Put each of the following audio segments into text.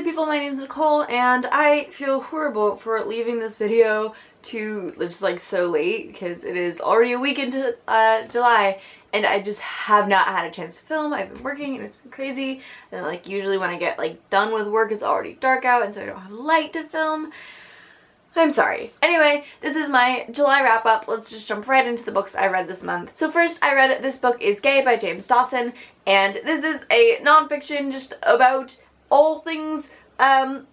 lovely people, my name's Nicole, and I feel horrible for leaving this video to just like so late because it is already a week into July and I just have not had a chance to film. I've been working and it's been crazy, and like usually when I get like done with work it's already dark out and so I don't have light to film. I'm sorry. Anyway, this is my July wrap up. Let's just jump right into the books I read this month. So first I read This Book Is Gay by James Dawson, and this is a nonfiction just about all things, hypothetically,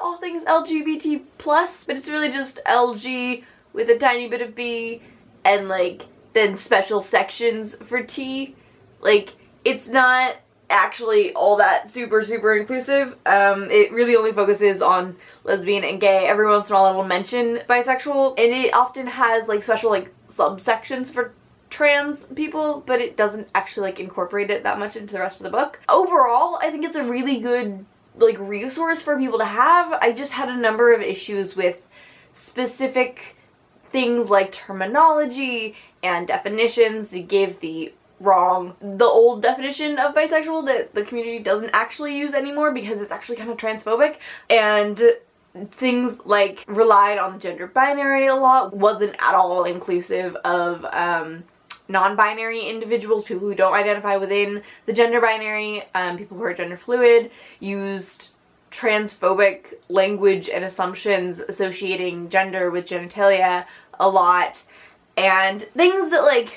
all things LGBT+, but it's really just LG with a tiny bit of B and like then special sections for T. Like, it's not actually all that super inclusive. It really only focuses on lesbian and gay. Every once in a while it will mention bisexual, and it often has like special like subsections for trans people, but it doesn't actually like incorporate it that much into the rest of the book. Overall, I think it's a really good like resource for people to have. I just had a number of issues with specific things like terminology and definitions. It gave the old definition of bisexual that the community doesn't actually use anymore because it's actually kind of transphobic, and things like relied on the gender binary a lot, wasn't at all inclusive of non-binary individuals, people who don't identify within the gender binary, people who are gender fluid, used transphobic language and assumptions associating gender with genitalia a lot, and things that like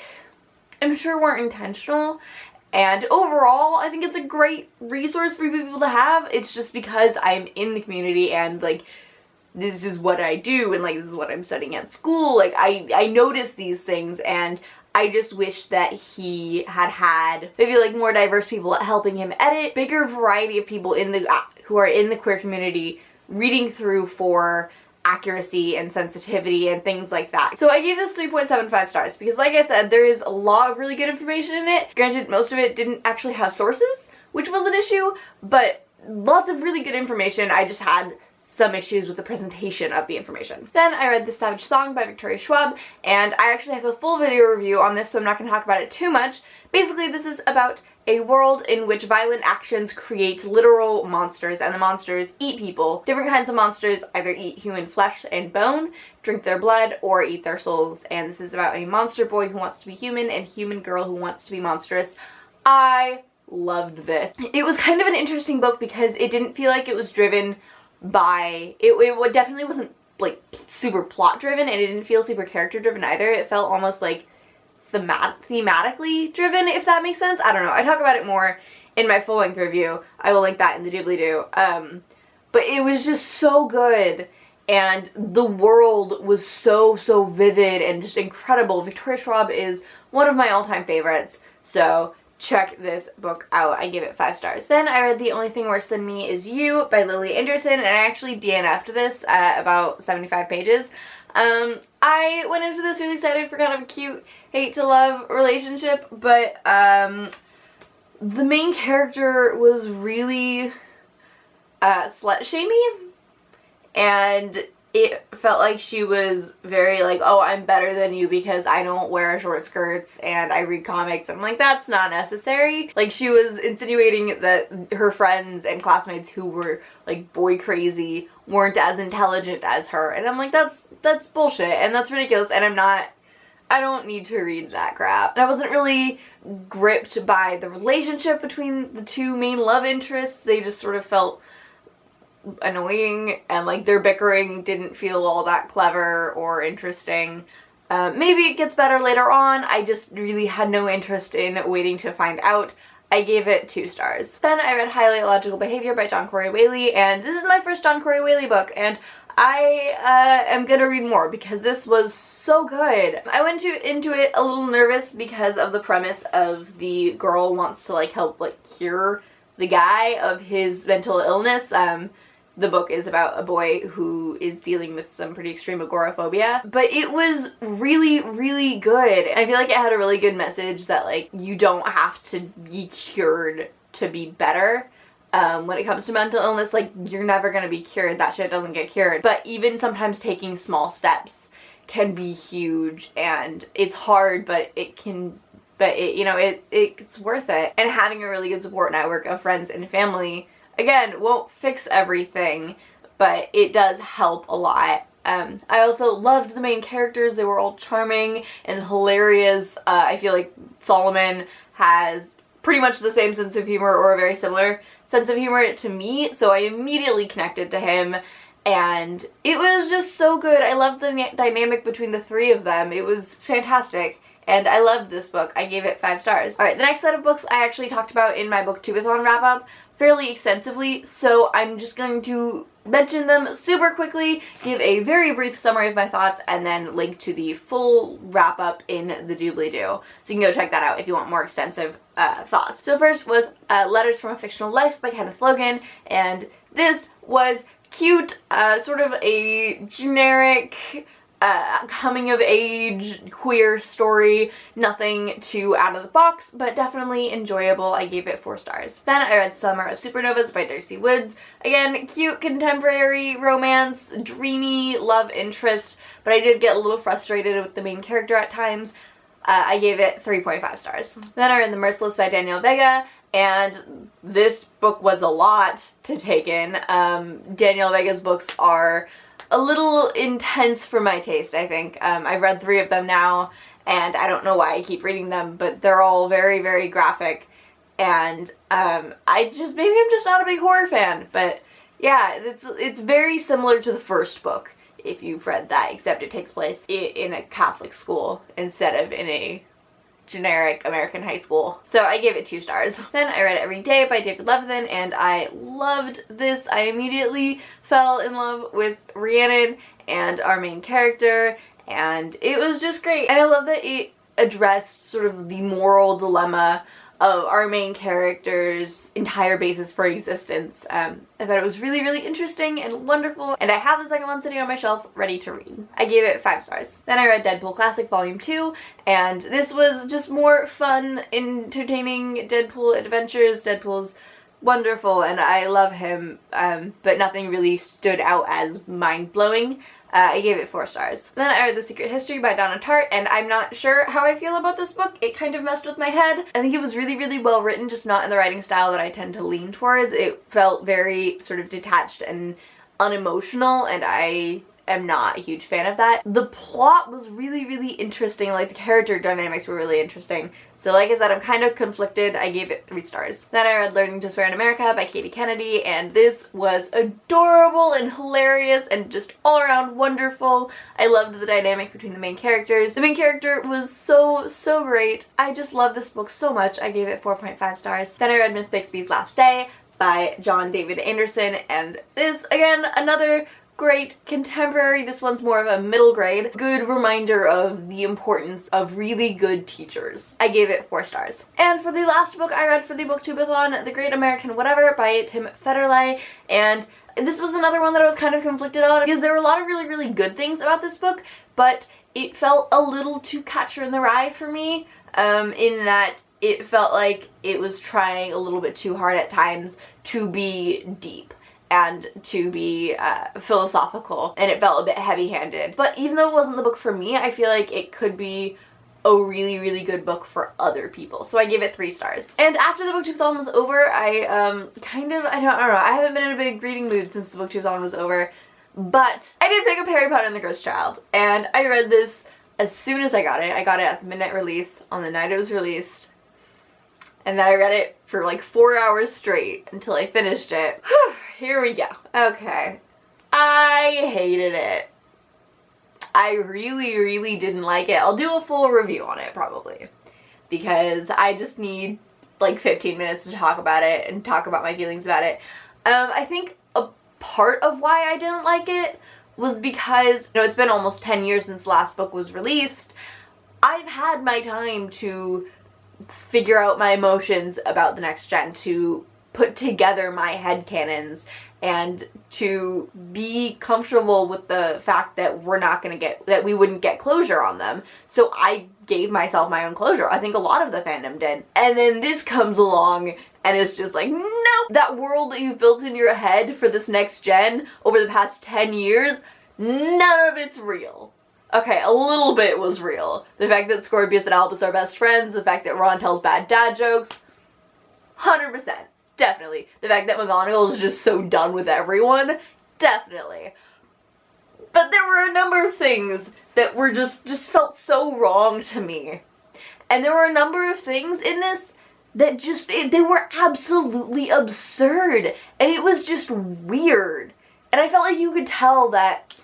I'm sure weren't intentional. And overall, I think it's a great resource for people to have. It's just because I'm in the community and like this is what I do and like this is what I'm studying at school. Like I notice these things, and I just wish that he had maybe like more diverse people helping him edit, bigger variety of people in the who are in the queer community reading through for accuracy and sensitivity and things like that. So I gave this 3.75 stars because, like I said, there is a lot of really good information in it. Granted, most of it didn't actually have sources, which was an issue, but lots of really good information. I just had some issues with the presentation of the information. Then I read The Savage Song by Victoria Schwab, and I actually have a full video review on this, so I'm not going to talk about it too much. Basically, this is about a world in which violent actions create literal monsters, and the monsters eat people. Different kinds of monsters either eat human flesh and bone, drink their blood, or eat their souls, and this is about a monster boy who wants to be human and human girl who wants to be monstrous. I loved this. It was kind of an interesting book because it didn't feel like it was driven by, it definitely wasn't like super plot driven, and it didn't feel super character driven either. It felt almost like thematically driven, if that makes sense. I don't know. I talk about it more in my full-length review. I will link that in the doobly-doo. But it was just so good, and the world was so vivid and just incredible. Victoria Schwab is one of my all-time favorites, so check this book out. I give it 5 stars. Then I read The Only Thing Worse Than Me Is You by Lily Anderson, and I actually DNF'd this at about 75 pages. I went into this really excited for kind of a cute hate-to-love relationship, but the main character was really slut-shamey, and it felt like she was very like, oh, I'm better than you because I don't wear short skirts and I read comics. I'm like, that's not necessary. Like, she was insinuating that her friends and classmates who were like boy crazy weren't as intelligent as her, and I'm like, that's bullshit and that's ridiculous, and I don't need to read that crap. And I wasn't really gripped by the relationship between the two main love interests. They just sort of felt annoying, and like their bickering didn't feel all that clever or interesting. Maybe it gets better later on. I just really had no interest in waiting to find out. I gave it 2 stars. Then I read Highly Illogical Behavior by John Corey Whaley, and this is my first John Corey Whaley book, and I am gonna read more because this was so good. I went into it a little nervous because of the premise of the girl wants to like help like cure the guy of his mental illness. The book is about a boy who is dealing with some pretty extreme agoraphobia, but it was really good, and I feel like it had a really good message that like you don't have to be cured to be better. When it comes to mental illness, like, you're never gonna be cured. That shit doesn't get cured. But even sometimes taking small steps can be huge, and it's hard, but it's worth it. And having a really good support network of friends and family Again, won't fix everything, but it does help a lot. I also loved the main characters. They were all charming and hilarious. I feel like Solomon has pretty much the same sense of humor, or a very similar sense of humor to me, so I immediately connected to him, and it was just so good. I loved the dynamic between the three of them. It was fantastic. And I loved this book. I gave it 5 stars. Alright, the next set of books I actually talked about in my Booktubeathon wrap-up fairly extensively, so I'm just going to mention them super quickly, give a very brief summary of my thoughts, and then link to the full wrap-up in the doobly-doo. So you can go check that out if you want more extensive thoughts. So first was Letters from a Fictional Life by Kenneth Logan, and this was cute, sort of a generic coming-of-age queer story. Nothing too out of the box, but definitely enjoyable. I gave it 4 stars. Then I read Summer of Supernovas by Darcy Woods. Again, cute contemporary romance, dreamy love interest, but I did get a little frustrated with the main character at times. I gave it 3.5 stars. Then I read The Merciless by Danielle Vega, and this book was a lot to take in. Danielle Vega's books are a little intense for my taste, I think. I've read 3 of them now, and I don't know why I keep reading them, but they're all very, very graphic, and maybe I'm just not a big horror fan, but yeah, it's very similar to the first book, if you've read that, except it takes place in a Catholic school instead of in a generic American high school. So I gave it 2 stars. Then I read Every Day by David Levithan, and I loved this. I immediately fell in love with Rhiannon and our main character, and it was just great. And I love that it addressed sort of the moral dilemma of our main character's entire basis for existence. I thought it was really, really interesting and wonderful, and I have the second one sitting on my shelf ready to read. I gave it 5 stars. Then I read Deadpool Classic Volume 2, and this was just more fun, entertaining Deadpool adventures. Deadpool's wonderful, and I love him, but nothing really stood out as mind-blowing. I gave it 4 stars. Then I read The Secret History by Donna Tartt, and I'm not sure how I feel about this book. It kind of messed with my head. I think it was really, really well written, just not in the writing style that I tend to lean towards. It felt very sort of detached and unemotional, and I am not a huge fan of that. The plot was really, really interesting. Like, the character dynamics were really interesting. So like I said, I'm kind of conflicted. I gave it 3 stars. Then I read Learning to Swear in America by Katie Kennedy, and this was adorable and hilarious and just all around wonderful. I loved the dynamic between the main characters. The main character was so, so great. I just love this book so much. I gave it 4.5 stars. Then I read Miss Bixby's Last Day by John David Anderson, and this, again, another great contemporary. This one's more of a middle grade. Good reminder of the importance of really good teachers. I gave it 4 stars. And for the last book I read for the Booktubeathon, The Great American Whatever by Tim Federle, and this was another one that I was kind of conflicted on because there were a lot of really, really good things about this book, but it felt a little too Catcher in the Rye for me, in that it felt like it was trying a little bit too hard at times to be deep and to be philosophical, and it felt a bit heavy-handed. But even though it wasn't the book for me, I feel like it could be a really, really good book for other people. So I gave it 3 stars. And after the Booktubeathon was over, I don't know, I haven't been in a big reading mood since the Booktubeathon was over, but I did pick up Harry Potter and the Cursed Child, and I read this as soon as I got it. I got it at the midnight release on the night it was released, and then I read it for like 4 hours straight until I finished it. Here we go. Okay. I hated it. I really, really didn't like it. I'll do a full review on it probably, because I just need like 15 minutes to talk about it and talk about my feelings about it. I think a part of why I didn't like it was because, you know, it's been almost 10 years since the last book was released. I've had my time to figure out my emotions about the next gen, to put together my headcanons, and to be comfortable with the fact that we wouldn't get closure on them. So I gave myself my own closure. I think a lot of the fandom did. And then this comes along and it's just like, nope! That world that you've built in your head for this next gen over the past 10 years, none of it's real. Okay, a little bit was real. The fact that Scorpius and Albus are best friends, the fact that Ron tells bad dad jokes, 100%. definitely. The fact that McGonagall is just so done with everyone, definitely. But there were a number of things that were just felt so wrong to me. And there were a number of things in this that they were absolutely absurd. And it was just weird. And I felt like you could tell that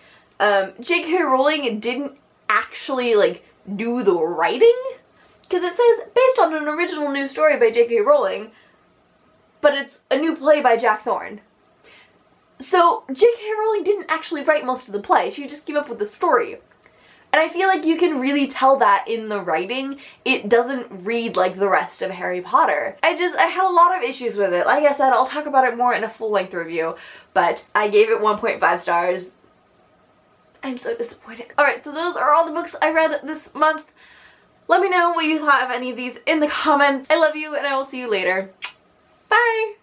J.K. Rowling didn't actually, like, do the writing. Because it says, based on an original new story by J.K. Rowling, but it's a new play by Jack Thorne. So J.K. Rowling didn't actually write most of the play, she just came up with the story. And I feel like you can really tell that in the writing. It doesn't read like the rest of Harry Potter. I had a lot of issues with it. Like I said, I'll talk about it more in a full-length review, but I gave it 1.5 stars. I'm so disappointed. Alright, so those are all the books I read this month. Let me know what you thought of any of these in the comments. I love you, and I will see you later. Bye!